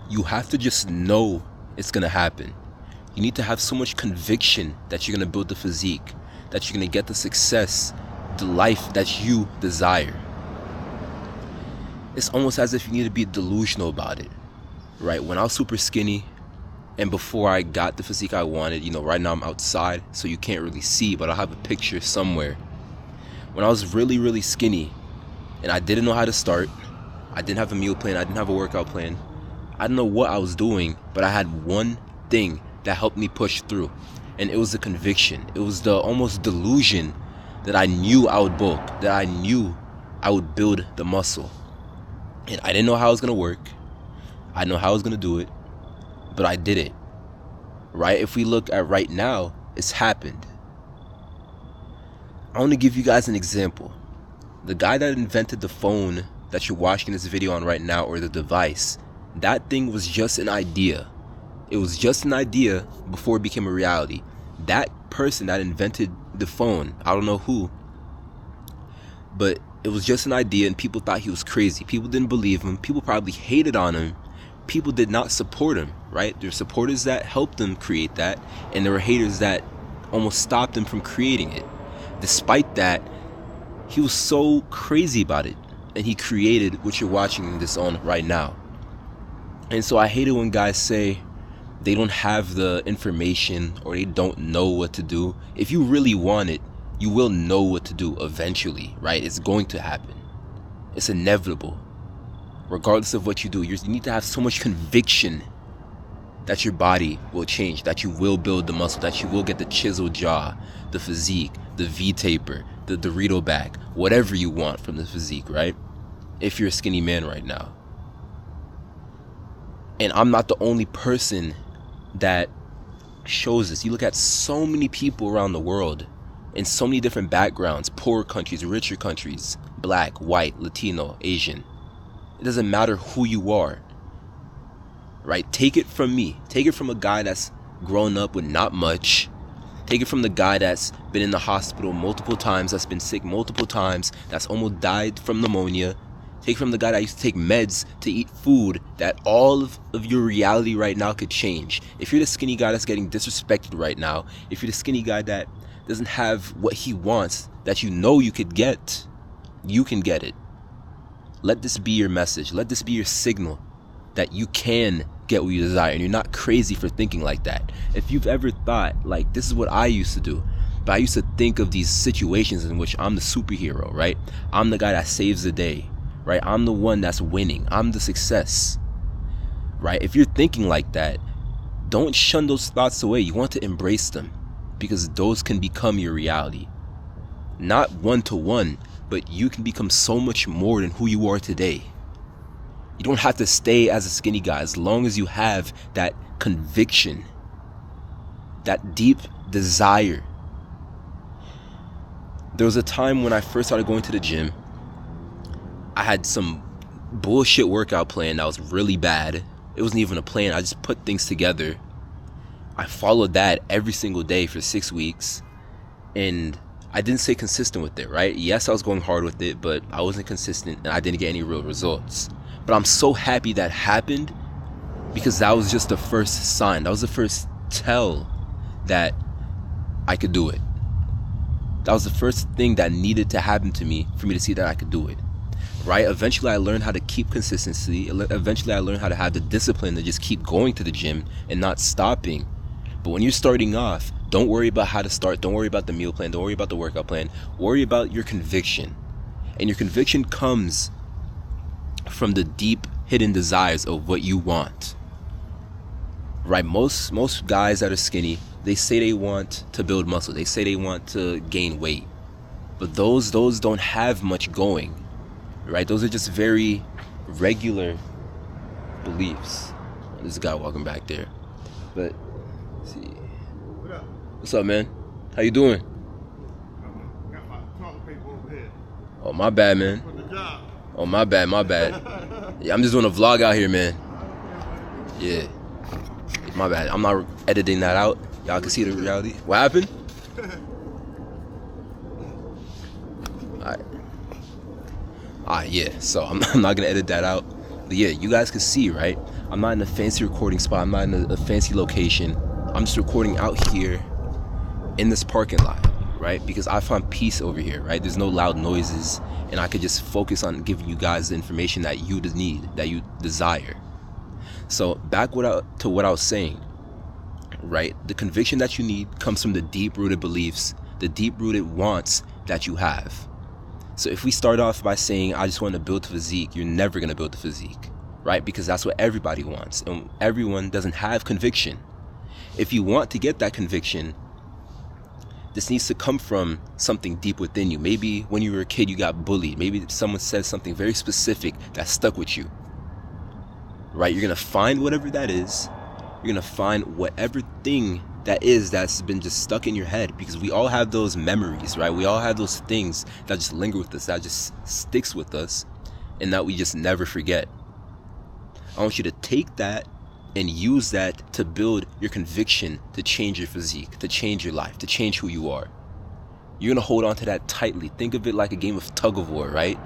You have to just know it's gonna happen. You need to have so much conviction that you're gonna build the physique, that you're gonna get the success, the life that you desire. It's almost as if you need to be delusional about it, right? When I was super skinny and before I got the physique I wanted, right now I'm outside, so you can't really see, but I'll have a picture somewhere. When I was really, really skinny and I didn't know how to start, I didn't have a meal plan, I didn't have a workout plan, I didn't know what I was doing, but I had one thing that helped me push through, and it was the conviction. It was the almost delusion that I knew I would bulk, that I knew I would build the muscle. And I didn't know how it was going to work. I didn't know how I was going to do it, but I did it, right? If we look at right now, it's happened. I want to give you guys an example. The guy that invented the phone that you're watching this video on right now, or the device, that thing was just an idea. It was just an idea before it became a reality. That person that invented the phone, I don't know who, but it was just an idea and people thought he was crazy. People didn't believe him. People probably hated on him. People did not support him, right? There were supporters that helped him create that, and there were haters that almost stopped him from creating it. Despite that, he was so crazy about it, and he created what you're watching this on right now. And so I hate it when guys say they don't have the information or they don't know what to do. If you really want it, you will know what to do eventually, right? It's going to happen. It's inevitable. Regardless of what you do, you need to have so much conviction that your body will change, that you will build the muscle, that you will get the chiseled jaw, the physique, the V-taper, the Dorito back, whatever you want from the physique, right? If you're a skinny man right now. And I'm not the only person that shows this. You look at so many people around the world in so many different backgrounds, poor countries, richer countries, black, white, Latino, Asian. It doesn't matter who you are, right? Take it from me. Take it from a guy that's grown up with not much. Take it from the guy that's been in the hospital multiple times, that's been sick multiple times, that's almost died from pneumonia. Take it from the guy that used to take meds to eat food, that all of your reality right now could change. If you're the skinny guy that's getting disrespected right now, if you're the skinny guy that doesn't have what he wants, that you know you could get, you can get it. Let this be your message. Let this be your signal that you can get what you desire, and you're not crazy for thinking like that. If you've ever thought, like, this is what I used to do, but I used to think of these situations in which I'm the superhero, right? I'm the guy that saves the day, right? I'm the one that's winning. I'm the success, right? If you're thinking like that, don't shun those thoughts away. You want to embrace them, because those can become your reality. Not one-to-one, but you can become so much more than who you are today. You don't have to stay as a skinny guy as long as you have that conviction, that deep desire. There was a time when I first started going to the gym. I had some bullshit workout plan that was really bad. It wasn't even a plan. I just put things together. I followed that every single day for 6 weeks, and I didn't stay consistent with it, right? Yes, I was going hard with it, but I wasn't consistent and I didn't get any real results. But I'm so happy that happened, because that was just the first sign. That was the first tell that I could do it. That was the first thing that needed to happen to me for me to see that I could do it, right? Eventually I learned how to keep consistency. Eventually I learned how to have the discipline to just keep going to the gym and not stopping. But when you're starting off, don't worry about how to start. Don't worry about the meal plan. Don't worry about the workout plan. Worry about your conviction. And your conviction comes from the deep hidden desires of what you want, right? Most guys that are skinny, they say they want to build muscle. They say they want to gain weight. But those don't have much going, right? Those are just very regular beliefs. There's a guy walking back there. But let's see. What's up, man? How you doing? Got my tall people over here. Oh, my bad, man. For the job. Oh, my bad. Yeah, I'm just doing a vlog out here, man. Yeah. My bad. I'm not editing that out. Y'all can see the reality. What happened? Alright, yeah. So I'm not gonna edit that out. But yeah, you guys can see, right? I'm not in a fancy recording spot. I'm not in a fancy location. I'm just recording out here in this parking lot, right? Because I find peace over here, right? There's no loud noises, and I could just focus on giving you guys the information that you need, that you desire. So back to what I was saying, right? The conviction that you need comes from the deep-rooted beliefs, the deep-rooted wants that you have. So if we start off by saying, I just want to build a physique, you're never going to build a physique, right? Because that's what everybody wants, and everyone doesn't have conviction. If you want to get that conviction, this needs to come from something deep within you. Maybe when you were a kid, you got bullied. Maybe someone said something very specific that stuck with you, right? You're going to find whatever that is. You're going to find whatever thing that is that's been just stuck in your head, because we all have those memories, right? We all have those things that just linger with us, that just sticks with us, and that we just never forget. I want you to take that and use that to build your conviction to change your physique, to change your life, to change who you are. You're going to hold on to that tightly. Think of it like a game of tug of war, right?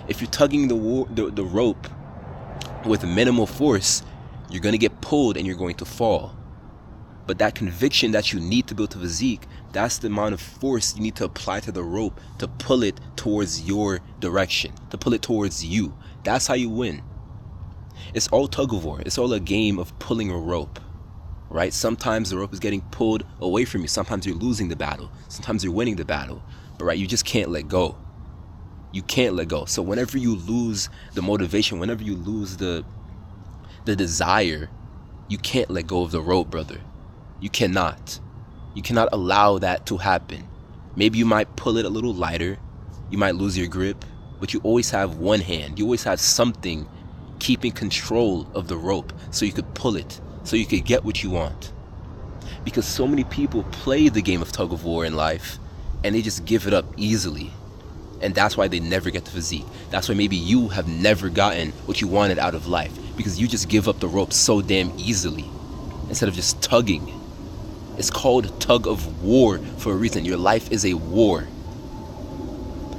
If you're tugging the rope with minimal force, you're going to get pulled and you're going to fall. But that conviction that you need to build a physique, that's the amount of force you need to apply to the rope to pull it towards your direction, to pull it towards you. That's how you win. It's all tug of war. It's all a game of pulling a rope, right? Sometimes the rope is getting pulled away from you. Sometimes you're losing the battle. Sometimes you're winning the battle. But right, you just can't let go. You can't let go. So whenever you lose the motivation, whenever you lose the desire, you can't let go of the rope, brother. You cannot. You cannot allow that to happen. Maybe you might pull it a little lighter. You might lose your grip, but you always have one hand. You always have something keeping control of the rope so you could pull it, so you could get what you want. Because so many people play the game of tug of war in life and they just give it up easily. And that's why they never get the physique. That's why maybe you have never gotten what you wanted out of life, because you just give up the rope so damn easily instead of just tugging. It's called tug of war for a reason. Your life is a war.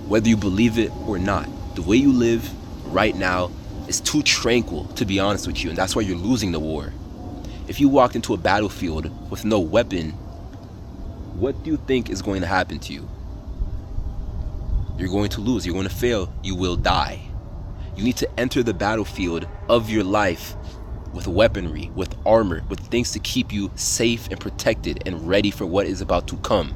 Whether you believe it or not, the way you live right now is too tranquil, to be honest with you, and that's why you're losing the war. If you walked into a battlefield with no weapon, what do you think is going to happen to you? You're going to lose. You're going to fail. You will die. You need to enter the battlefield of your life with weaponry, with armor, with things to keep you safe and protected and ready for what is about to come.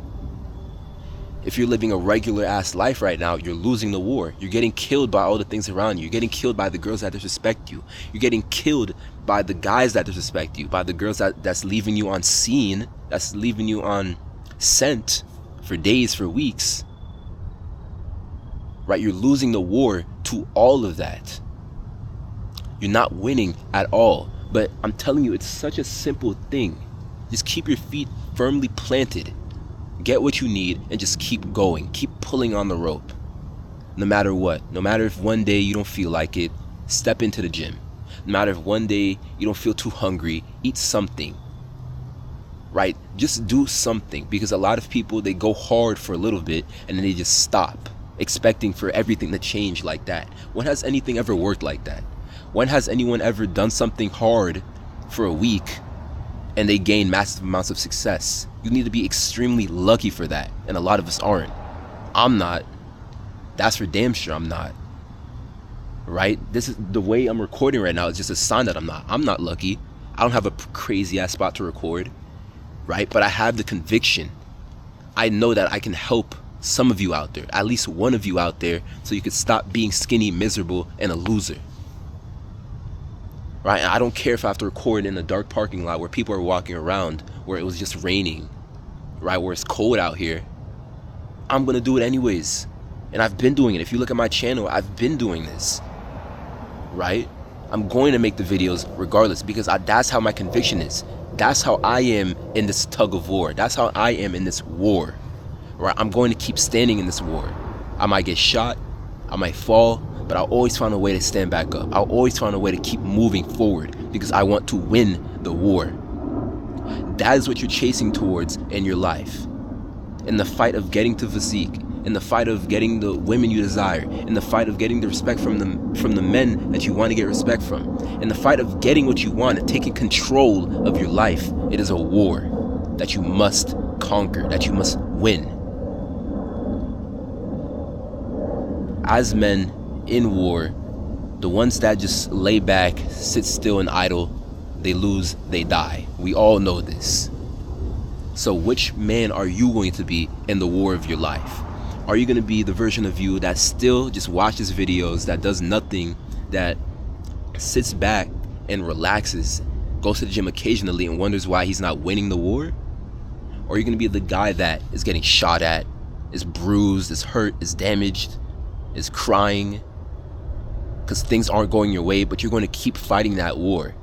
If you're living a regular ass life right now, you're losing the war. You're getting killed by all the things around you. You're getting killed by the girls that disrespect you. You're getting killed by the guys that disrespect you, by the girls that's leaving you on scene, that's leaving you on scent for days, for weeks. Right? You're losing the war to all of that. You're not winning at all. But I'm telling you, it's such a simple thing. Just keep your feet firmly planted. Get what you need and just keep going. Keep pulling on the rope. No matter what. No matter if one day you don't feel like it, step into the gym. No matter if one day you don't feel too hungry, eat something. Right? Just do something. Because a lot of people, they go hard for a little bit and then they just stop, expecting for everything to change like that. When has anything ever worked like that? When has anyone ever done something hard for a week and they gain massive amounts of success? You need to be extremely lucky for that, and a lot of us aren't. I'm not. That's for damn sure I'm not. Right? This is the way I'm recording right now. It's just a sign that I'm not lucky. I don't have a crazy ass spot to record, right? But I have the conviction. I know that I can help some of you out there, at least one of you out there, so you could stop being skinny, miserable, and a loser. Right? And I don't care if I have to record in a dark parking lot where people are walking around, where it was just raining, right? Where it's cold out here. I'm gonna do it anyways. And I've been doing it. If you look at my channel, I've been doing this, right? I'm going to make the videos regardless, because that's how my conviction is. That's how I am in this tug of war. That's how I am in this war, right? I'm going to keep standing in this war. I might get shot, I might fall, but I'll always find a way to stand back up. I'll always find a way to keep moving forward, because I want to win the war. That is what you're chasing towards in your life. In the fight of getting to physique, in the fight of getting the women you desire, in the fight of getting the respect from the men that you want to get respect from, in the fight of getting what you want and taking control of your life. It is a war that you must conquer, that you must win. As men in war, the ones that just lay back, sit still and idle, they lose, they die. We all know this. So which man are you going to be in the war of your life? Are you going to be the version of you that still just watches videos, that does nothing, that sits back and relaxes, goes to the gym occasionally and wonders why he's not winning the war? Or are you going to be the guy that is getting shot at, is bruised, is hurt, is damaged, is crying because things aren't going your way, but you're going to keep fighting that war?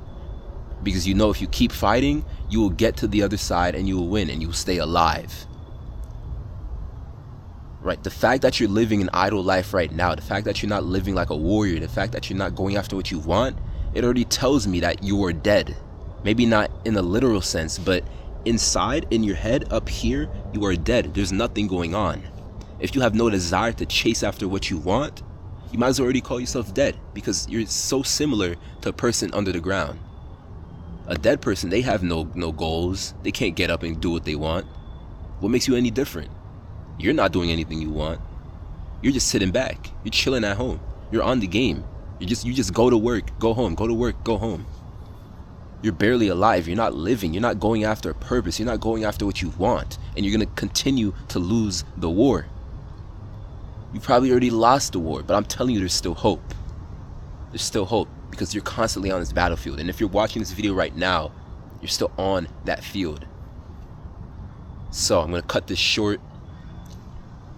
Because you know if you keep fighting, you will get to the other side and you will win and you will stay alive. Right? The fact that you're living an idle life right now, the fact that you're not living like a warrior, the fact that you're not going after what you want, it already tells me that you are dead. Maybe not in a literal sense, but inside, in your head, up here, you are dead. There's nothing going on. If you have no desire to chase after what you want, you might as well already call yourself dead, because you're so similar to a person under the ground. A dead person, they have no goals. They can't get up and do what they want. What makes you any different? You're not doing anything you want. You're just sitting back. You're chilling at home. You're on the game. You just go to work, go home, go to work, go home. You're barely alive. You're not living. You're not going after a purpose. You're not going after what you want. And you're going to continue to lose the war. You probably already lost the war, but I'm telling you, there's still hope. There's still hope because you're constantly on this battlefield. And if you're watching this video right now, you're still on that field. So I'm going to cut this short.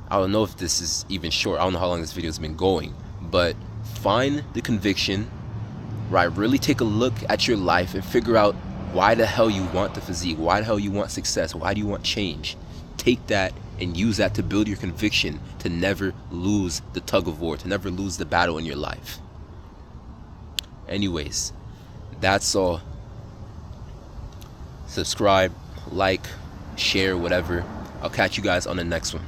I don't know if this is even short. I don't know how long this video has been going, but find the conviction, right? Really take a look at your life and figure out why the hell you want the physique, why the hell you want success, why do you want change. Take that and use that to build your conviction to never lose the tug of war, to never lose the battle in your life. Anyways, that's all. Subscribe, like, share, whatever. I'll catch you guys on the next one.